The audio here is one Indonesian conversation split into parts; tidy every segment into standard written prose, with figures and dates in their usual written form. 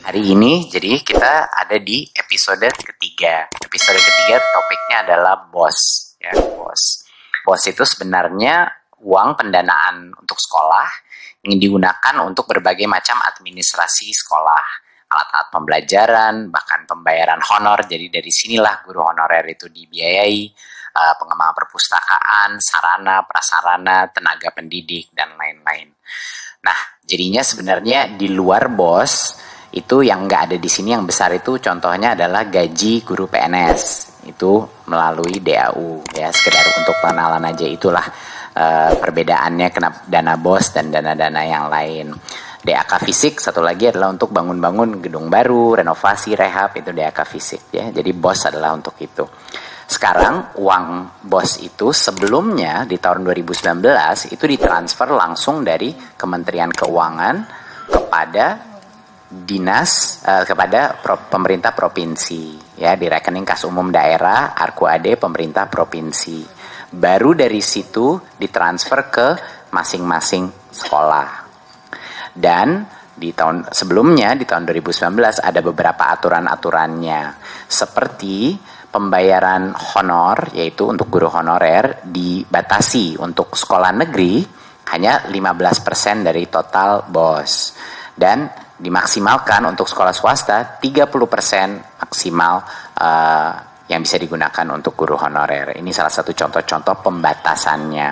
Hari ini jadi kita ada di episode ketiga. Episode ketiga topiknya adalah BOS. Ya, BOS. BOS itu sebenarnya uang pendanaan untuk sekolah yang digunakan untuk berbagai macam administrasi sekolah, alat-alat pembelajaran, bahkan pembayaran honor. Jadi dari sinilah guru honorer itu dibiayai, pengembangan perpustakaan, sarana, prasarana, tenaga pendidik, dan lain-lain. Nah, jadinya sebenarnya di luar BOS itu yang nggak ada di sini yang besar itu contohnya adalah gaji guru PNS itu melalui DAU ya, sekedar untuk pengenalan aja. Itulah perbedaannya kenapa dana BOS dan dana-dana yang lain. DAK fisik satu lagi adalah untuk bangun-bangun gedung baru, renovasi, rehab, itu DAK fisik ya. Jadi BOS adalah untuk itu. Sekarang uang BOS itu sebelumnya di tahun 2019 itu ditransfer langsung dari Kementerian Keuangan kepada dinas kepada pemerintah provinsi ya, di rekening kas umum daerah ARKUAD pemerintah provinsi. Baru dari situ ditransfer ke masing-masing sekolah. Dan di tahun sebelumnya di tahun 2019 ada beberapa aturan-aturannya seperti pembayaran honor, yaitu untuk guru honorer dibatasi untuk sekolah negeri hanya 15% dari total BOS dan dimaksimalkan untuk sekolah swasta 30% maksimal yang bisa digunakan untuk guru honorer. Ini salah satu contoh-contoh pembatasannya.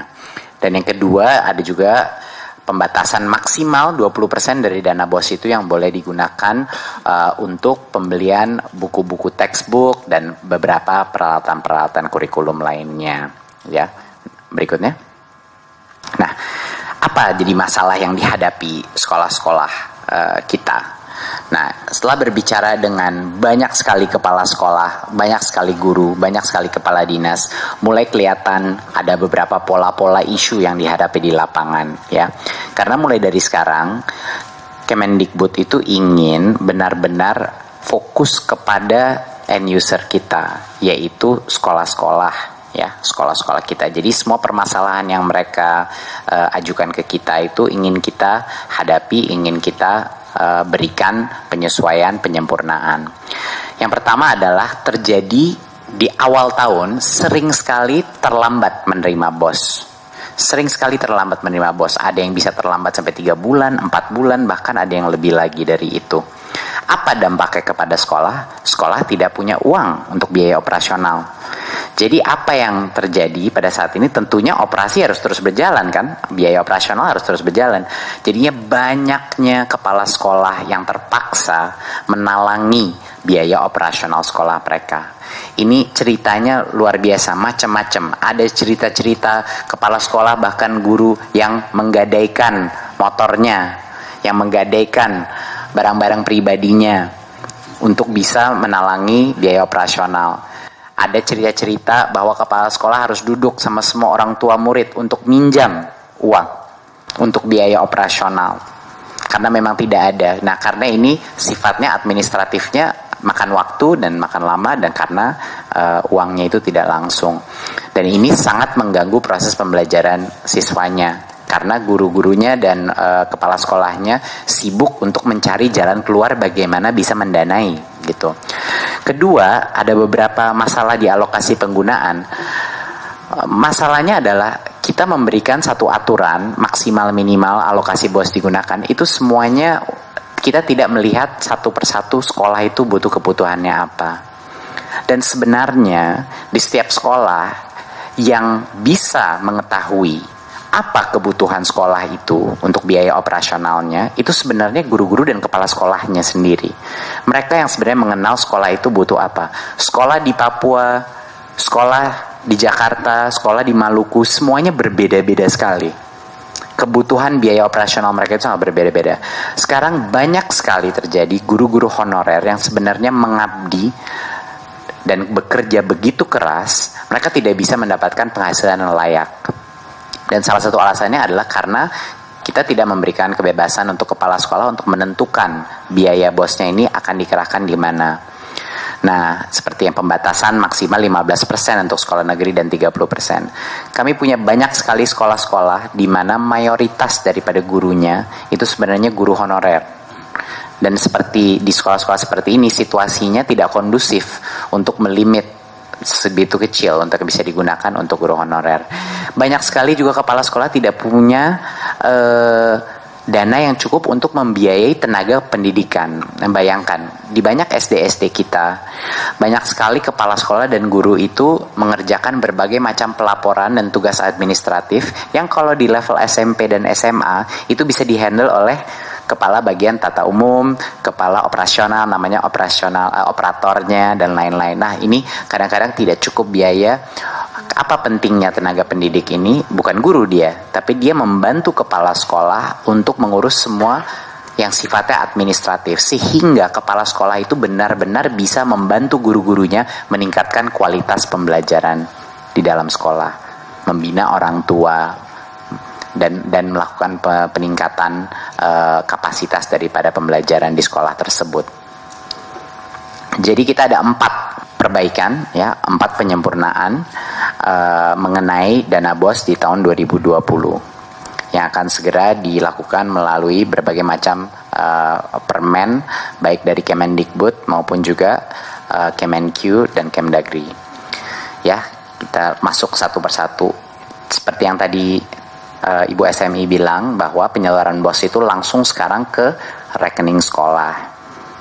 Dan yang kedua ada juga pembatasan maksimal 20% dari dana BOS itu yang boleh digunakan untuk pembelian buku-buku textbook dan beberapa peralatan-peralatan kurikulum lainnya. Ya, berikutnya. Nah, apa jadi masalah yang dihadapi sekolah-sekolah kita? Nah, setelah berbicara dengan banyak sekali kepala sekolah, banyak sekali guru, banyak sekali kepala dinas, mulai kelihatan ada beberapa pola-pola isu yang dihadapi di lapangan ya. Karena mulai dari sekarang Kemendikbud itu ingin benar-benar fokus kepada end user kita, yaitu sekolah-sekolah ya, sekolah-sekolah kita. Jadi semua permasalahan yang mereka ajukan ke kita itu ingin kita hadapi, ingin kita berikan penyesuaian, penyempurnaan. Yang pertama adalah terjadi di awal tahun sering sekali terlambat menerima BOS. Sering sekali terlambat menerima BOS. Ada yang bisa terlambat sampai 3 bulan, 4 bulan, bahkan ada yang lebih lagi dari itu. Apa dampaknya kepada sekolah? Sekolah tidak punya uang untuk biaya operasional. Jadi apa yang terjadi pada saat ini, tentunya operasi harus terus berjalan kan, biaya operasional harus terus berjalan. Jadinya banyaknya kepala sekolah yang terpaksa menalangi biaya operasional sekolah mereka. Ini ceritanya luar biasa, macam-macam. Ada cerita-cerita kepala sekolah bahkan guru yang menggadaikan motornya, yang menggadaikan barang-barang pribadinya untuk bisa menalangi biaya operasional. Ada cerita-cerita bahwa kepala sekolah harus duduk sama semua orang tua murid untuk minjam uang untuk biaya operasional karena memang tidak ada. Nah, karena ini sifatnya administratifnya makan waktu dan makan lama, dan karena uangnya itu tidak langsung. Dan ini sangat mengganggu proses pembelajaran siswanya karena guru-gurunya dan kepala sekolahnya sibuk untuk mencari jalan keluar bagaimana bisa mendanai gitu. Kedua, ada beberapa masalah di alokasi penggunaan. Masalahnya adalah kita memberikan satu aturan maksimal minimal alokasi BOS digunakan. Itu semuanya kita tidak melihat satu persatu sekolah itu butuh kebutuhannya apa. Dan sebenarnya di setiap sekolah yang bisa mengetahui apa kebutuhan sekolah itu untuk biaya operasionalnya, itu sebenarnya guru-guru dan kepala sekolahnya sendiri. Mereka yang sebenarnya mengenal sekolah itu butuh apa. Sekolah di Papua, sekolah di Jakarta, sekolah di Maluku, semuanya berbeda-beda sekali. Kebutuhan biaya operasional mereka itu sangat berbeda-beda. Sekarang banyak sekali terjadi guru-guru honorer yang sebenarnya mengabdi dan bekerja begitu keras, mereka tidak bisa mendapatkan penghasilan yang layak. Dan salah satu alasannya adalah karena kita tidak memberikan kebebasan untuk kepala sekolah untuk menentukan biaya BOS-nya ini akan dikerahkan di mana. Nah, seperti yang pembatasan maksimal 15% untuk sekolah negeri dan 30%. Kami punya banyak sekali sekolah-sekolah di mana mayoritas daripada gurunya itu sebenarnya guru honorer. Dan seperti di sekolah-sekolah seperti ini, situasinya tidak kondusif untuk melimit sebegitu kecil untuk bisa digunakan untuk guru honorer. Banyak sekali juga kepala sekolah tidak punya dana yang cukup untuk membiayai tenaga pendidikan. Bayangkan, di banyak SD-SD kita, banyak sekali kepala sekolah dan guru itu mengerjakan berbagai macam pelaporan dan tugas administratif yang kalau di level SMP dan SMA itu bisa dihandle oleh kepala bagian tata umum, kepala operasional, namanya operatornya, dan lain-lain. Nah, ini kadang-kadang tidak cukup biaya. Apa pentingnya tenaga pendidik ini? Bukan guru dia, tapi dia membantu kepala sekolah untuk mengurus semua yang sifatnya administratif, sehingga kepala sekolah itu benar-benar bisa membantu guru-gurunya meningkatkan kualitas pembelajaran di dalam sekolah, membina orang tua, dan melakukan peningkatan kapasitas daripada pembelajaran di sekolah tersebut. Jadi kita ada 4 perbaikan, ya, 4 penyempurnaan mengenai dana BOS di tahun 2020 yang akan segera dilakukan melalui berbagai macam permen, baik dari Kemendikbud maupun juga Kemenq dan Kemdagri. Ya, kita masuk satu persatu. Seperti yang tadi Ibu SMI bilang, bahwa penyaluran BOS itu langsung sekarang ke rekening sekolah.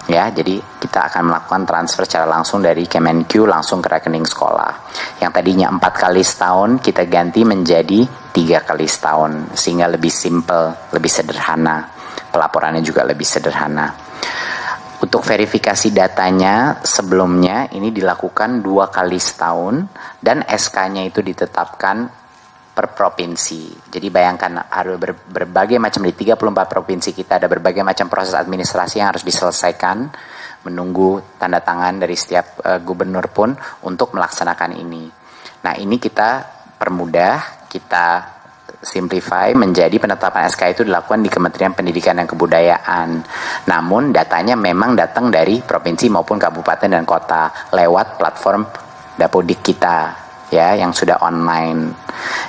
Ya, jadi kita akan melakukan transfer secara langsung dari Kemenq langsung ke rekening sekolah. Yang tadinya 4 kali setahun kita ganti menjadi 3 kali setahun, sehingga lebih simple, lebih sederhana. Pelaporannya juga lebih sederhana. Untuk verifikasi datanya sebelumnya ini dilakukan 2 kali setahun dan SK-nya itu ditetapkan per provinsi. Jadi bayangkan, ada berbagai macam, di 34 provinsi kita ada berbagai macam proses administrasi yang harus diselesaikan, menunggu tanda tangan dari setiap gubernur pun untuk melaksanakan ini. Nah, ini kita permudah, kita simplify menjadi penetapan SK itu dilakukan di Kementerian Pendidikan dan Kebudayaan. Namun datanya memang datang dari provinsi maupun kabupaten dan kota lewat platform Dapodik kita, ya, yang sudah online.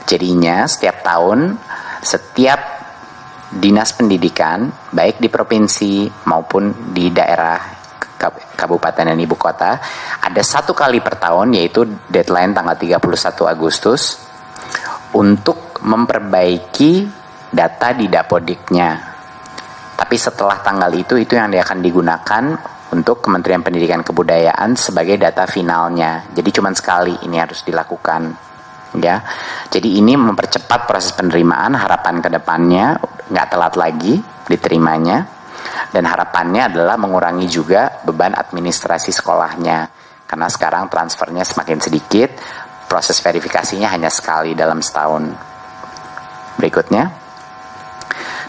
Jadinya setiap tahun setiap dinas pendidikan baik di provinsi maupun di daerah kabupaten dan ibu kota ada 1 kali per tahun, yaitu deadline tanggal 31 Agustus untuk memperbaiki data di Dapodiknya. Tapi setelah tanggal itu yang akan digunakan untuk Kementerian Pendidikan Kebudayaan sebagai data finalnya. Jadi cuma sekali ini harus dilakukan, ya. Jadi ini mempercepat proses penerimaan, harapan ke depannya nggak telat lagi diterimanya, dan harapannya adalah mengurangi juga beban administrasi sekolahnya, karena sekarang transfernya semakin sedikit, proses verifikasinya hanya sekali dalam setahun. Berikutnya,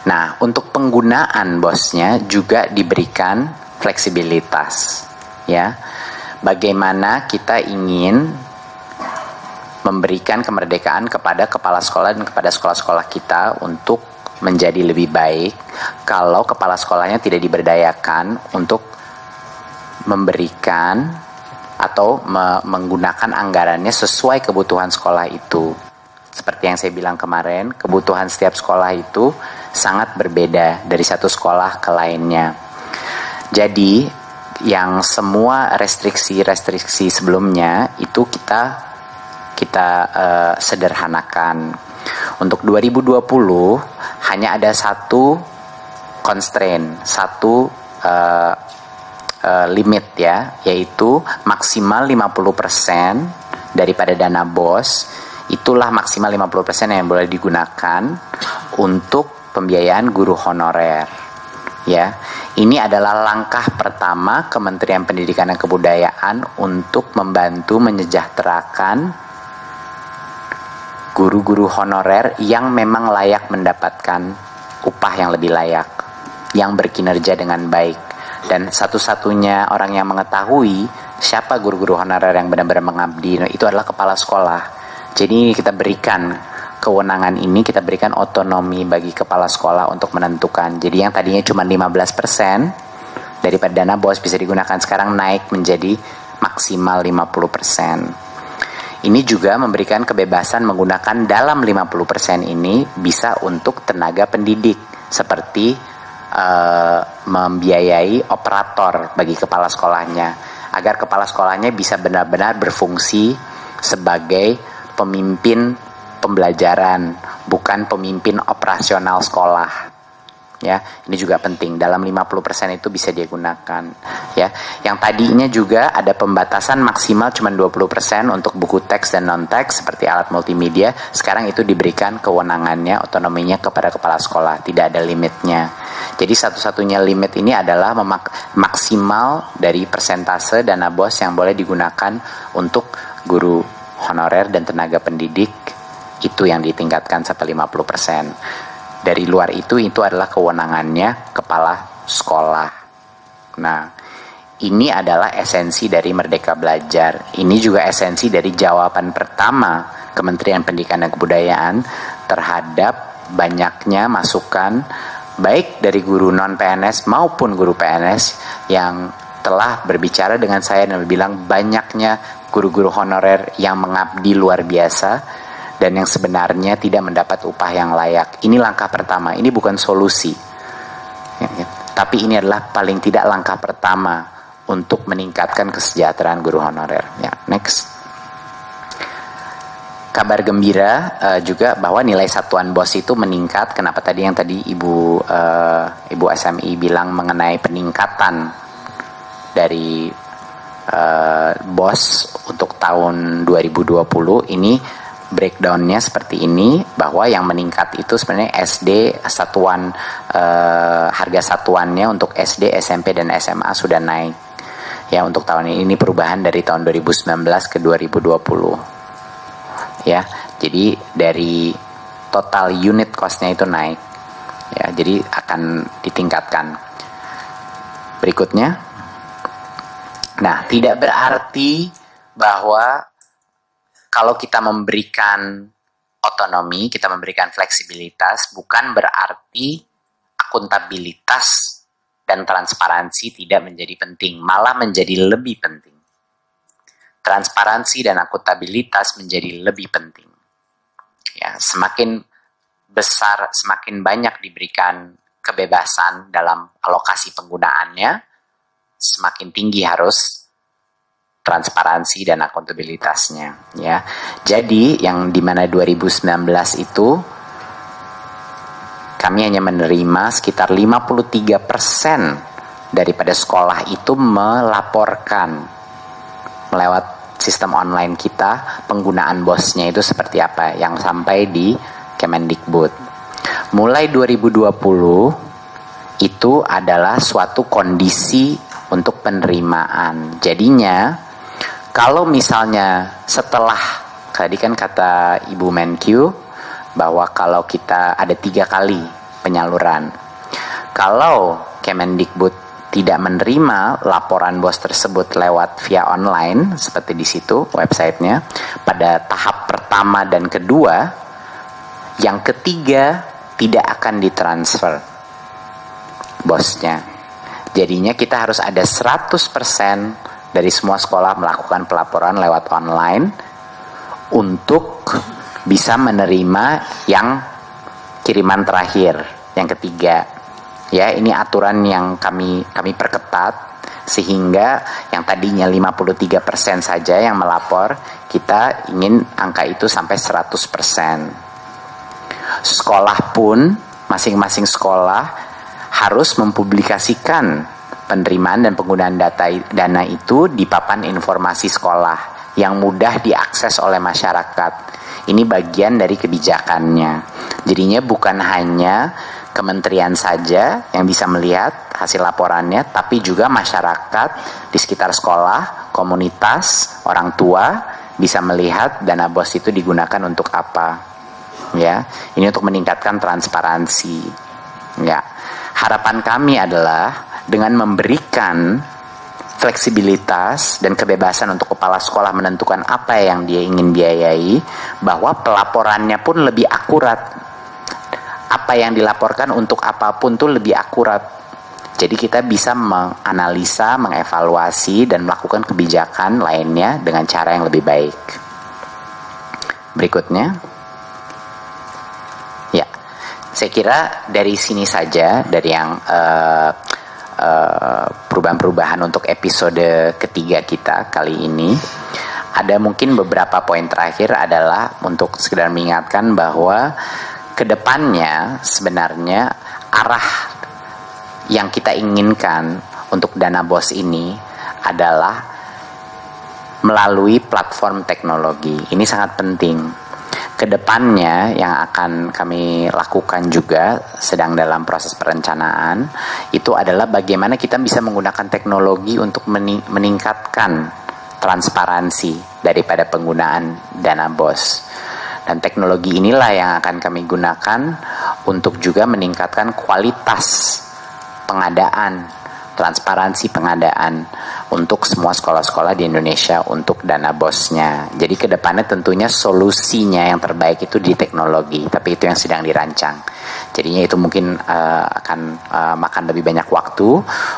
nah, untuk penggunaan BOS-nya juga diberikan fleksibilitas, ya. Bagaimana kita ingin memberikan kemerdekaan kepada kepala sekolah dan kepada sekolah-sekolah kita untuk menjadi lebih baik kalau kepala sekolahnya tidak diberdayakan untuk memberikan atau menggunakan anggarannya sesuai kebutuhan sekolah itu. Seperti yang saya bilang kemarin, kebutuhan setiap sekolah itu sangat berbeda dari satu sekolah ke lainnya. Jadi yang semua restriksi sebelumnya itu kita sederhanakan. Untuk 2020 hanya ada satu constraint, satu limit, ya, yaitu maksimal 50% daripada dana BOS. Itulah maksimal 50% yang boleh digunakan untuk pembiayaan guru honorer, ya. Ini adalah langkah pertama Kementerian Pendidikan dan Kebudayaan untuk membantu menyejahterakan guru-guru honorer yang memang layak mendapatkan upah yang lebih layak, yang berkinerja dengan baik. Dan satu-satunya orang yang mengetahui siapa guru-guru honorer yang benar-benar mengabdi itu adalah kepala sekolah. Jadi kita berikan kewenangan ini, kita berikan otonomi bagi kepala sekolah untuk menentukan. Jadi yang tadinya cuma 15% daripada dana BOS bisa digunakan, sekarang naik menjadi maksimal 50%. Ini juga memberikan kebebasan menggunakan dalam 50% ini bisa untuk tenaga pendidik seperti membiayai operator bagi kepala sekolahnya, agar kepala sekolahnya bisa benar-benar berfungsi sebagai pemimpin pembelajaran, bukan pemimpin operasional sekolah. Ya, ini juga penting. Dalam 50% itu bisa digunakan. Ya, yang tadinya juga ada pembatasan maksimal cuma 20% untuk buku teks dan non teks seperti alat multimedia. Sekarang itu diberikan kewenangannya, otonominya kepada kepala sekolah, tidak ada limitnya. Jadi satu-satunya limit ini adalah maksimal dari persentase dana BOS yang boleh digunakan untuk guru honorer dan tenaga pendidik, itu yang ditingkatkan sampai 50%. Dari luar itu adalah kewenangannya kepala sekolah. Nah, ini adalah esensi dari Merdeka Belajar. Ini juga esensi dari jawaban pertama Kementerian Pendidikan dan Kebudayaan terhadap banyaknya masukan baik dari guru non-PNS maupun guru PNS yang telah berbicara dengan saya dan bilang banyaknya guru-guru honorer yang mengabdi luar biasa dan yang sebenarnya tidak mendapat upah yang layak. Ini langkah pertama, ini bukan solusi. Tapi ini adalah paling tidak langkah pertama untuk meningkatkan kesejahteraan guru honorer. Ya, next. Kabar gembira juga bahwa nilai satuan BOS itu meningkat. Kenapa tadi yang tadi Ibu SMI bilang mengenai peningkatan dari BOS untuk tahun 2020 ini, breakdownnya seperti ini, bahwa yang meningkat itu sebenarnya SD satuan, harga satuannya untuk SD, SMP dan SMA sudah naik ya untuk tahun ini perubahan dari tahun 2019 ke 2020 ya. Jadi dari total unit costnya itu naik ya, jadi akan ditingkatkan. Berikutnya, nah tidak berarti bahwa kalau kita memberikan otonomi, kita memberikan fleksibilitas, bukan berarti akuntabilitas dan transparansi tidak menjadi penting, malah menjadi lebih penting. Transparansi dan akuntabilitas menjadi lebih penting. Ya, semakin besar, semakin banyak diberikan kebebasan dalam alokasi penggunaannya, semakin tinggi harus transparansi dan akuntabilitasnya ya. Jadi yang dimana 2019 itu kami hanya menerima sekitar 53% daripada sekolah itu melaporkan melewat sistem online kita penggunaan BOS-nya itu seperti apa yang sampai di Kemendikbud. Mulai 2020 itu adalah suatu kondisi untuk penerimaan. Jadinya kalau misalnya setelah, tadi kan kata Ibu Menkyu, bahwa kalau kita ada 3 kali penyaluran, kalau Kemendikbud tidak menerima laporan BOS tersebut lewat via online, seperti di situ websitenya, pada tahap pertama dan kedua, yang ketiga tidak akan ditransfer BOS-nya. Jadinya kita harus ada 100% dari semua sekolah melakukan pelaporan lewat online untuk bisa menerima yang kiriman terakhir, yang ketiga. Ya, ini aturan yang kami perketat sehingga yang tadinya 53% saja yang melapor, kita ingin angka itu sampai 100%. Sekolah pun, masing-masing sekolah harus mempublikasikan penerimaan dan penggunaan dana itu di papan informasi sekolah yang mudah diakses oleh masyarakat. Ini bagian dari kebijakannya. Jadinya bukan hanya kementerian saja yang bisa melihat hasil laporannya, tapi juga masyarakat di sekitar sekolah, komunitas, orang tua bisa melihat dana BOS itu digunakan untuk apa. Ya, ini untuk meningkatkan transparansi. Ya, harapan kami adalah dengan memberikan fleksibilitas dan kebebasan untuk kepala sekolah menentukan apa yang dia ingin biayai, bahwa pelaporannya pun lebih akurat. Apa yang dilaporkan untuk apapun tuh lebih akurat. Jadi kita bisa menganalisa, mengevaluasi, dan melakukan kebijakan lainnya dengan cara yang lebih baik. Berikutnya. Ya, Saya kira dari sini saja, dari yang perubahan-perubahan untuk episode ketiga kita kali ini. Ada mungkin beberapa poin terakhir adalah untuk sekedar mengingatkan bahwa kedepannya sebenarnya arah yang kita inginkan untuk Dana BOS ini adalah melalui platform teknologi. Ini sangat penting. Kedepannya yang akan kami lakukan juga sedang dalam proses perencanaan itu adalah bagaimana kita bisa menggunakan teknologi untuk meningkatkan transparansi daripada penggunaan Dana BOS. Dan teknologi inilah yang akan kami gunakan untuk juga meningkatkan kualitas pengadaan, transparansi pengadaan untuk semua sekolah-sekolah di Indonesia untuk Dana BOS-nya. Jadi ke depannya tentunya solusinya yang terbaik itu di teknologi, tapi itu yang sedang dirancang. Jadinya itu mungkin akan makan lebih banyak waktu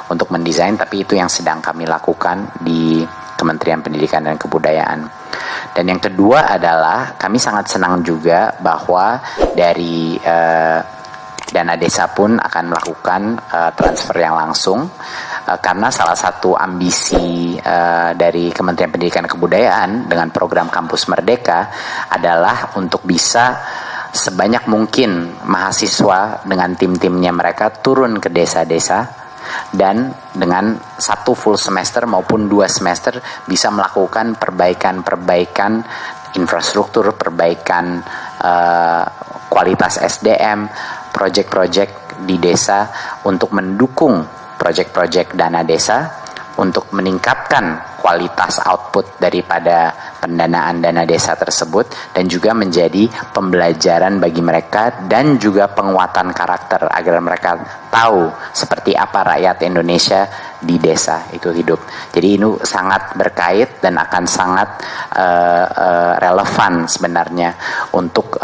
untuk mendesain, tapi itu yang sedang kami lakukan di Kementerian Pendidikan dan Kebudayaan. Dan yang kedua adalah kami sangat senang juga bahwa dari Dana Desa pun akan melakukan transfer yang langsung karena salah satu ambisi dari Kementerian Pendidikan dan Kebudayaan dengan program Kampus Merdeka adalah untuk bisa sebanyak mungkin mahasiswa dengan tim-timnya mereka turun ke desa-desa dan dengan 1 full semester maupun 2 semester bisa melakukan perbaikan infrastruktur, perbaikan kualitas SDM, proyek-proyek di desa untuk mendukung proyek-proyek Dana Desa untuk meningkatkan kualitas output daripada pendanaan Dana Desa tersebut dan juga menjadi pembelajaran bagi mereka dan juga penguatan karakter agar mereka tahu seperti apa rakyat Indonesia di desa itu hidup. Jadi ini sangat berkait dan akan sangat relevan sebenarnya untuk